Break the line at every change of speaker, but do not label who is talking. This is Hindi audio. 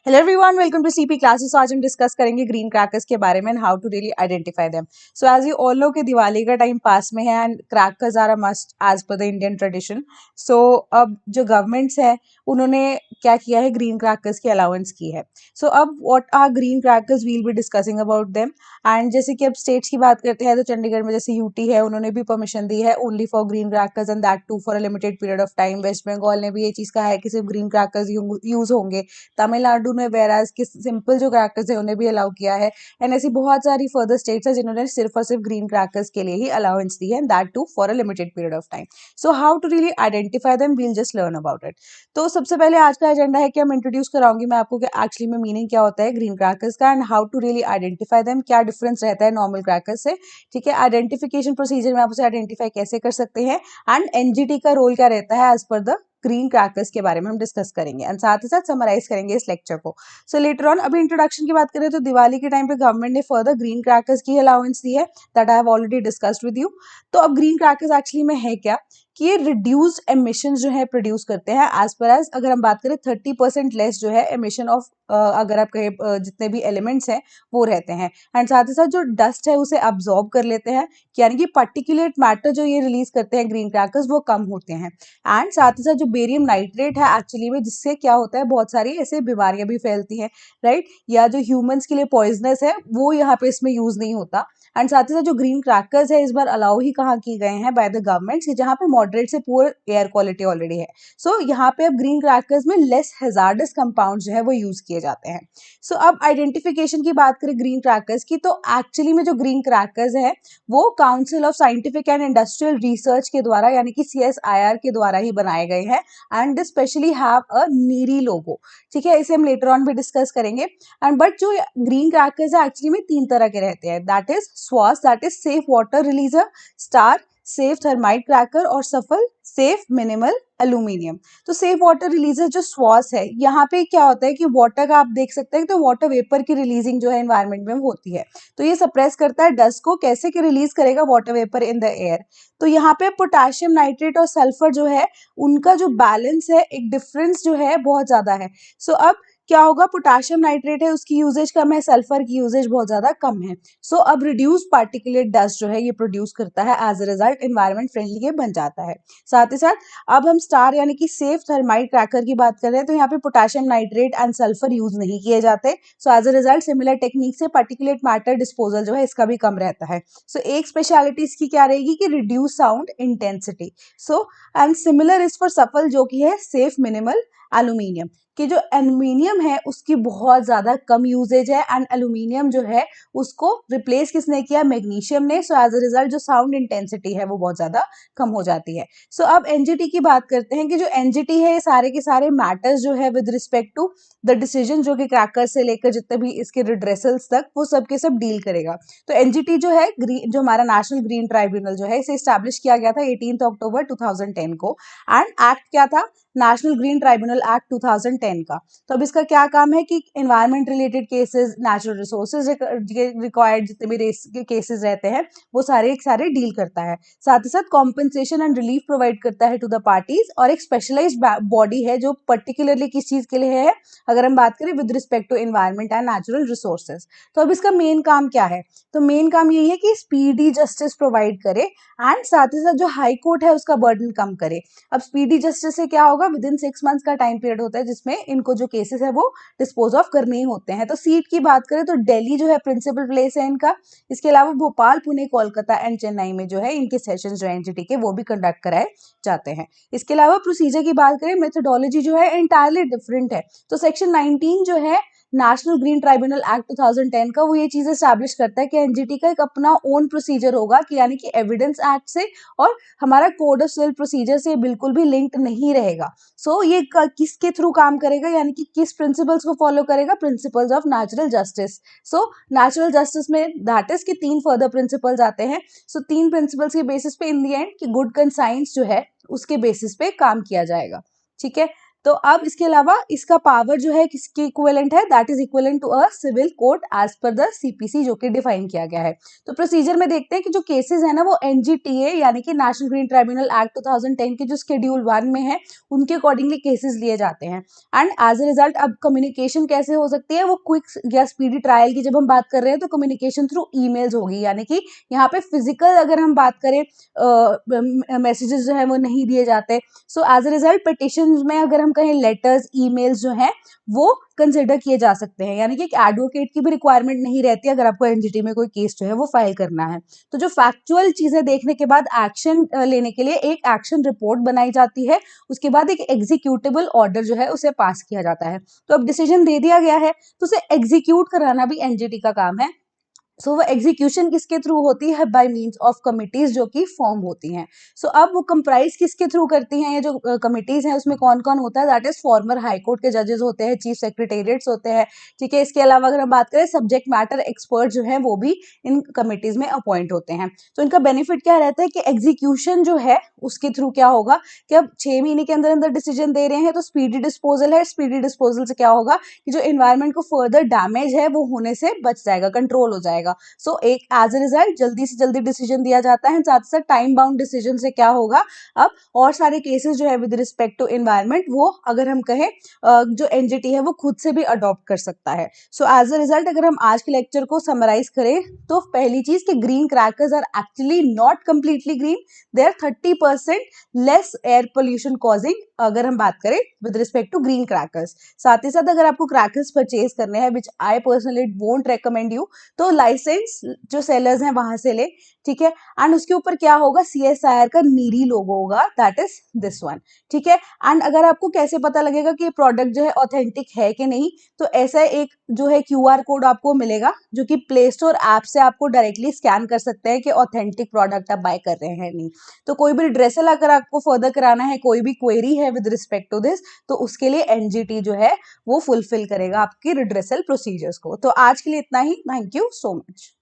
Hello everyone, welcome to CP classes. आज हम डिस्कस करेंगे ग्रीन क्रैकर्स के बारे में and how to really identify them. So as you all know कि दिवाली का टाइम पास में है and crackers are a must as per the Indian tradition. So अब जो गवर्नमेंट्स है उन्होंने क्या किया है, ग्रीन क्रैकर्स की अलाउंस की है। सो अब what are green crackers, we'll be discussing about them. And जैसे कि अब स्टेट्स की बात करते हैं तो चंडीगढ़ में जैसे यूटी है, उन्होंने भी परमिशन दी है only for green crackers and that too for a limited period of time. West Bengal ने भी ये चीज़ कहा है कि सिर्फ ग्रीन क्रैकर्स यूज होंगे। तमिलनाडु ने वेराज के सिंपल जो क्रैकर्स है उन्हें भी अलाउ किया है। एंड ऐसी बहुत सारी फर्दर स्टेट्स है जिन्होंने सिर्फ और सिर्फ ग्रीन क्रैकर्स के लिए ही अलाउंस दी है, that too for a limited period of time. So how to really identify them, we'll just learn about it. तो सबसे पहले आज का एजेंडा है कि हम इंट्रोड्यूस कराऊंगी मैं आपको कि एक्चुअली में मीनिंग क्या होता है ग्रीन क्रैकर्स का and how to really identify them, क्या डिफरेंस रहता है नॉर्मल क्रैकर्स से। ठीक है, आइडेंटिफिकेशन प्रोसीजर में आप उसे आइडेंटिफाई कैसे कर सकते हैं एंड एनजीटी का रोल क्या रहता है as per the green crackers के बारे में हम डिस्कस करेंगे एंड साथ ही साथ समराइज करेंगे इस लेक्चर को। सो लेटर ऑन, अभी इंट्रोडक्शन की बात करें तो दिवाली के टाइम पे गवर्नमेंट ने फर्दर ग्रीन क्रैकर्स की अलाउंस दी है, that I have already discussed with you. तो अब ग्रीन क्रैकर्स एक्चुअली में है क्या कि ये रिड्यूस्ड एमिशन जो है प्रोड्यूस करते हैं एज पर एज, अगर हम बात करें 30% लेस जो है एमिशन ऑफ, अगर आप कहें जितने भी एलिमेंट्स हैं वो रहते हैं। एंड साथ ही साथ जो डस्ट है उसे अब्जॉर्ब कर लेते हैं, यानी कि पार्टिकुलेट मैटर जो ये रिलीज करते हैं ग्रीन क्रैकर्स वो कम होते हैं। एंड साथ ही साथ जो बेरियम नाइट्रेट है एक्चुअली में, जिससे क्या होता है बहुत सारी ऐसे बीमारियां भी फैलती हैं, राइट, या जो ह्यूमंस के लिए पॉइजनस है वो यहाँ पे इसमें यूज नहीं होता। एंड साथ ही साथ जो ग्रीन क्रैकर्स है इस बार अलाउ ही कहाँ की गए हैं, बाय द गवर्नमेंट, जहाँ पे मॉडरेट से पुअर एयर क्वालिटी ऑलरेडी है। सो यहाँ पे अब ग्रीन क्रैकर्स में लेस हैजार्डस कंपाउंड जो है वो यूज किए जाते हैं। सो अब आइडेंटिफिकेशन की बात करें ग्रीन क्रैकर्स की, तो एक्चुअली में जो ग्रीन क्रैकर्स है वो council of scientific and industrial research के द्वारा, यानी कि CSIR के द्वारा ही बनाए गए हैं and specially have a NEERI लोगो। ठीक है, इसे हम लेटर ऑन भी डिस्कस करेंगे। एंड बट जो ग्रीन क्रैकर्स है एक्चुअली में 3 तरह के रहते हैं, दैट इज स्वास, that is safe water रिलीजर, star safe thermite cracker और सफल सेफ मिनिमल एल्यूमिनियम। तो सेफ वाटर रिलीजर जो स्वास है, यहाँ पे क्या होता है कि वाटर का आप देख सकते हैं तो वाटर वेपर की रिलीजिंग जो है एनवायरनमेंट में होती है, तो ये सप्रेस करता है डस्ट को। कैसे कि रिलीज करेगा water vapour in the air. तो यहाँ पे पोटेशियम नाइट्रेट और सल्फर जो है उनका जो बैलेंस है, एक डिफरेंस जो है बहुत ज्यादा है। सो अब क्या होगा, पोटेशियम नाइट्रेट है उसकी यूजेज कम है, सल्फर की यूजेज बहुत ज्यादा कम है। सो अब रिड्यूस पार्टिकुलेट डस्ट जो है ये प्रोड्यूस करता है, as a result environment friendly ये बन जाता है। साथ ही साथ अब हम स्टार यानी कि सेफ थर्माइट क्रैकर की बात कर रहे हैं, तो यहाँ पे potassium nitrate and sulphur use नहीं किए जाते। So as a result similar technique से पार्टिकुलेट मैटर डिस्पोजल जो है इसका भी कम रहता है। सो एक स्पेशलिटी इसकी क्या रहेगी कि reduce sound intensity. So and similar is for सफल जो कि है सेफ मिनिमल एल्यूमिनियम, कि जो एल्यूमिनियम है उसकी बहुत ज्यादा कम यूजेज है एंड एल्यूमिनियम जो है उसको रिप्लेस किसने किया, मैग्नीशियम ने। सो एज अ रिजल्ट जो साउंड इंटेंसिटी है वो बहुत ज्यादा कम हो जाती है। सो अब एनजीटी की बात करते हैं कि जो एनजीटी है ये सारे के सारे मैटर्स जो है with respect to the decision जो कि क्रैकर से लेकर जितने भी इसके रिड्रेसल्स तक वो सब के सब डील करेगा। तो एनजीटी जो है जो हमारा नेशनल ग्रीन ट्राइब्यूनल जो है, इसे स्टैब्लिश किया गया था 18 अक्टूबर 2010 को। एंड एक्ट क्या था, नेशनल ग्रीन ट्राइब्यूनल एक्ट 2010 का। तो अब इसका क्या काम है कि environment related cases, natural resources required जितने भी केसेस रहते हैं वो सारे डील करता है। साथ ही साथ कॉम्पेंसेशन एंड रिलीफ प्रोवाइड करता है टू द पार्टीज, और एक स्पेशलाइज्ड बॉडी है जो पर्टिकुलरली किस चीज के लिए है, अगर हम बात करें with respect to environment and natural resources. तो अब इसका मेन काम क्या है, तो मेन काम यही है कि स्पीडी जस्टिस प्रोवाइड करे एंड साथ ही साथ जो हाई कोर्ट है उसका बर्डन कम करे। अब स्पीडी जस्टिस से क्या होगा, विद इन 6 मंथ्स का टाइम पीरियड होता है जिसमें इनको जो केसेस है वो डिस्पोज ऑफ करने ही होते हैं। तो सीट की बात करें तो दिल्ली जो है प्रिंसिपल प्लेस है इनका। इसके अलावा भोपाल, पुणे, कोलकाता एंड चेन्नई में जो है इनके सेशंस जो एनजीटी के वो भी कंडक्ट कराए जाते हैं। इसके अलावा प्रोसीजर की बात करें, मेथोडोलॉजी जो है इंटायरली डिफरेंट है। तो सेक्शन 19 जो है नेशनल ग्रीन ट्राइब्यूनल एक्ट 2010 का, वो ये चीज एस्टैब्लिश करता है कि एनजीटी का एक अपना ओन प्रोसीजर होगा, कि यानी कि एविडेंस एक्ट से और हमारा कोड ऑफ सिविल प्रोसीजर से बिल्कुल भी लिंक्ड नहीं रहेगा। सो ये किसके थ्रू काम करेगा, यानी कि किस प्रिंसिपल्स को फॉलो करेगा, principles of natural justice. So natural justice में दैट इज कि 3 फर्दर प्रिंसिपल्स आते हैं। सो 3 प्रिंसिपल्स के बेसिस पे इन दी एंड कि गुड कंसाइंस जो है उसके बेसिस पे काम किया जाएगा। ठीक है, तो अब इसके अलावा इसका पावर जो है किसके इक्विवेलेंट है, that is equivalent to a civil court as per the CPC, जो कि डिफाइन किया गया है। तो प्रोसीजर में देखते हैं कि जो केसेस है ना वो एनजीटीए यानी कि नेशनल ग्रीन ट्राइब्यूनल एक्ट 2010 के जो शेड्यूल 1 में है उनके अकॉर्डिंगली केसेस लिए जाते हैं। एंड एज ए रिजल्ट अब कम्युनिकेशन कैसे हो सकती है, वो क्विक या स्पीडी ट्रायल की जब हम बात कर रहे हैं तो कम्युनिकेशन थ्रू ईमेल्स होगी, यानी कि यहाँ पे फिजिकल अगर हम बात करें मैसेजेस जो है वो नहीं दिए जाते। So as a result petition में अगर हम कहें लेटर्स ईमेल्स जो हैं वो कंसिडर किए जा सकते हैं, यानी कि एक एडवोकेट की भी रिक्वायरमेंट नहीं रहती अगर आपको एनजीटी में कोई केस जो है वो फाइल करना है। तो जो फैक्चुअल चीजें देखने के बाद एक्शन लेने के लिए एक एक्शन रिपोर्ट बनाई जाती है, उसके बाद एक एग्जीक्यूटेबल ऑर्डर जो है उसे पास किया जाता है। तो अब डिसीजन दे दिया गया है तो उसे एग्जीक्यूट कराना भी एनजीटी का काम है। सो वो एग्जीक्यूशन किसके थ्रू होती है, बाय मींस ऑफ कमिटीज जो कि फॉर्म होती हैं। सो अब वो कंप्राइज किसके थ्रू करती हैं, ये जो कमिटीज हैं उसमें कौन कौन होता है, that is farmer high court के जजेस होते हैं, चीफ सेक्रेटेरिएट्स होते हैं, ठीक है। इसके अलावा अगर हम बात करें सब्जेक्ट मैटर एक्सपर्ट जो है वो भी इन कमिटीज में अपॉइंट होते हैं। तो इनका बेनिफिट क्या रहता है कि एग्जीक्यूशन जो है उसके थ्रू क्या होगा कि अब 6 महीने के अंदर अंदर डिसीजन दे रहे हैं तो स्पीडी डिस्पोजल है, स्पीडी डिस्पोजल से क्या होगा कि जो एनवायरमेंट को फर्दर डैमेज है वो होने से बच जाएगा, कंट्रोल हो जाएगा। सो एक एज ए रिजल्ट जल्दी से जल्दी डिसीजन दिया जाता है, साथ साथ टाइम बाउंड डिसीजन से क्या होगा, अब और सारे केसेस जो है विद रिस्पेक्ट टू एनवायरमेंट वो अगर हम कहें जो एनजीटी है वो खुद से भी अडॉप्ट कर सकता है। सो एज अ रिजल्ट अगर हम आज के लेक्चर को समराइज करें तो पहली चीज कि green crackers are actually not completely green, they are 30% less air pollution causing अगर हम बात करें with respect to green crackers. साथ ही साथ अगर आपको क्रैकर्स परचेज करने हैं which I personally won't recommend you, तो लाइसेंस जो सेलर्स हैं वहां से ले, ठीक है। एंड उसके ऊपर क्या होगा, सीएसआईआर का नीरी लोगो होगा, दैट इज दिस वन, ठीक है। एंड अगर आपको कैसे पता लगेगा कि प्रोडक्ट जो है ऑथेंटिक है कि नहीं, तो ऐसा एक जो है क्यूआर कोड आपको मिलेगा जो कि प्ले स्टोर ऐप से आपको डायरेक्टली स्कैन कर सकते हैं कि ऑथेंटिक प्रोडक्ट आप बाय कर रहे हैं नहीं। तो कोई भी रिड्रेसल अगर आपको फर्दर कराना है, कोई भी क्वेरी है विद रिस्पेक्ट टू दिस, तो उसके लिए एनजीटी जो है वो फुलफिल करेगा आपकी रिड्रेसल प्रोसीजर्स को। तो आज के लिए इतना ही, थैंक यू सो मच।